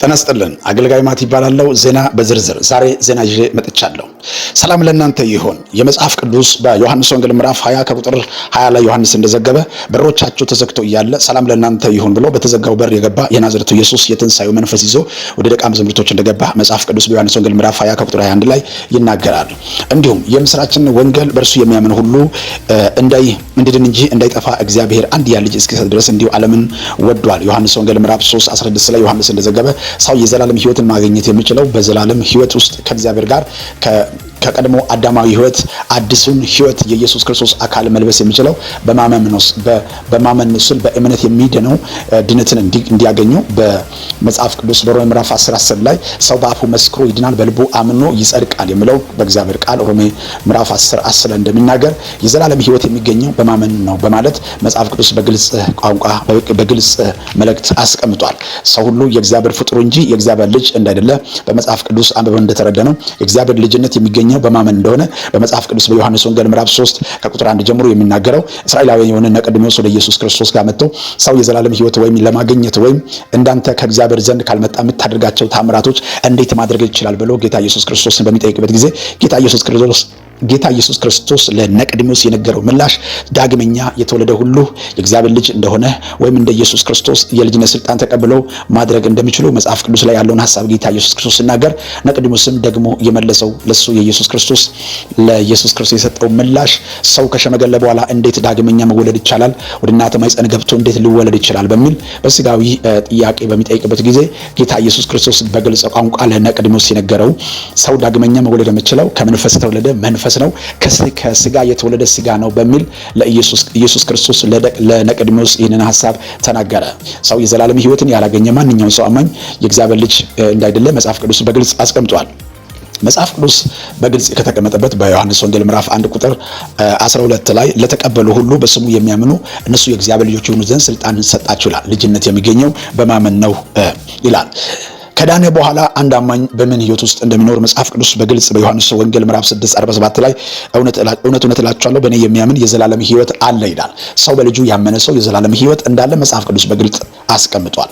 ተነስተልን አገልጋይ ማት ይባላልው ዜና በዝርዝር ዛሬ ዜና ይዤ መጥቻለሁ። ሰላም ለእናንተ ይሁን። የመጽሐፍ ቅዱስ በዮሐንስ ወንጌል ምዕራፍ 20 ከቁጥር 20 ላይ ዮሐንስ እንደዘገበ በሮቻቸው ተዘግተው እያለ ሰላም ለእናንተ ይሁን ብሎ በተዘጋው በር የገባ የናዝሬቱ ኢየሱስ የትንሳኤው መንፈስ ይዞ ወደ ደቀ መዛሙርቶች እንደገባ መጽሐፍ ቅዱስ በዮሐንስ ወንጌል ምዕራፍ 20 ከቁጥር 21 ላይ ይናገራል። እንዲሁም የምስራችን ወንጌል በእርሱ የሚያምን ሁሉ እንዲድን እንጂ እንዳይጠፋ እግዚአብሔር አንድያ ልጅ እስኪሰጥ ድረስ እንዲሁ ዓለምን ወዷል። ዮሐንስ ወንጌል ምዕራፍ 3:16 ላይ ዮሐንስ እንደዘገበ ሰው የዘላለም ሕይወትን ማግኘት የሚችለው በዘላለም ሕይወት ውስጥ ከእግዚአብሔር ጋር ከቀድሞ አዳማዊ ሕይወት አዲሱን ሕይወት የኢየሱስ ክርስቶስ አካል መልበስ የሚችለው በማመን ነው። በእምነት የሚድነው ድነትን እንዲያገኙ በመጽሐፍ ቅዱስ በሮሜ ምዕራፍ 10 ላይ ሰው በአፉ መስክሮ ይድናል በልቡ አምኖ ይጸድቃል የሚለው በእግዚአብሔር ቃል ሮሜ ምዕራፍ 10 እንደሚናገር የዘላለም ሕይወት የሚገኘው በማመን ነው በማለት መጽሐፍ ቅዱስ በግልጽ ቋንቋ በግልጽ መልእክት አስቀምጧል። ሰው ሁሉ የእግዚአብሔር ፍጡር እንጂ የእግዚአብሔር ልጅ እንዳይደለ በመጽሐፍ ቅዱስ አንብበን እንደተረዳነው የእግዚአብሔር ልጅነት የሚገኘው በማመን እንደሆነ በመጽሐፍ ቅዱስ በዮሐንስ ወንጌል ምዕራፍ 3 ከቁጥር 1 ጀምሮ የሚናገረው እስራኤላዊ የሆነ ነቀድሜዎስ ወደ ኢየሱስ ክርስቶስ ጋር መጥቶ ሰው የዘላለም ሕይወት ወይም ለማግኘት ወይም እንዳንተ ከእግዚአብሔር ዘንድ ካልመጣ የምታደርጋቸው ታምራቶች እንዴት ማድረግ ይችላል ብሎ ጌታ ኢየሱስ ክርስቶስን በሚጠይቅበት ጊዜ ጌታ ኢየሱስ ክርስቶስ ለነቀድሜዎስ የነገረው ምላሽ ዳግመኛ የተወለደ ሁሉ የእግዚአብሔር ልጅ እንደሆነ ወይም እንደ ኢየሱስ ክርስቶስ የልጅነት ስልጣን ተቀብሎ ማድረግ እንደሚችሉ መጽሐፍ ቅዱስ ላይ ያለውን ሐሳብ ጌታ ኢየሱስ ክርስቶስ ሲናገር ነቀድሜዎስም ደግሞ የመለሰው ለሱ ለኢየሱስ ክርስቶስ የሰጠው ምላሽ ሰው ከሸመገለ በኋላ እንዴት ዳግመኛ መወለድ ይቻላል? ወደ እናት ማኅፀን ገብቶ እንዴት ሊወለድ ይችላል? በሚል በስጋዊ ጥያቄ በሚጠይቅበት ጊዜ ጌታ ኢየሱስ ክርስቶስ በግልጽ ቋንቋ ለነቀድሜዎስ የነገረው ሰው ዳግመኛ መወለድ የሚችለው ከመንፈስ የተወለደ መንፈስ ነው፣ ከስጋ የተወለደ ስጋ ነው በሚል ኢየሱስ ክርስቶስ ለነቀድሜዎስ ይህንን ሐሳብ ተናገረ። ሰው የዘላለም ሕይወትን ያላገኘ ማንኛውም ሰው አማኝ የእግዚአብሔር ልጅ እንዳይደለ መጽሐፍ ቅዱስ በግልጽ አስቀምጧል። መጽሐፍ ቅዱስ በግልጽ ከተቀመጠበት በዮሐንስ ወንጌል ምዕራፍ 1 ቁጥር 12 ላይ ለተቀበሉ ሁሉ በስሙ የሚያምኑ እነሱ የእግዚአብሔር ልጆች ይሆኑ ዘንድ ስልጣንን ሰጣቸው ይላል። ልጅነት የሚገኘው በማመን ነው ይላል። ከዳነ በኋላ አንድ አማኝ በምን ሕይወት ውስጥ እንደሚኖር መጽሐፍ ቅዱስ በግልጽ በዮሐንስ ወንጌል ምዕራፍ 6:47 ላይ እውነት እላችኋለሁ በእኔ የሚያምን የዘላለም ሕይወት አለ ይላል። ሰው በልጁ ያመነ ሰው የዘላለም ሕይወት እንዳለ መጽሐፍ ቅዱስ በግልጽ አስቀምጧል።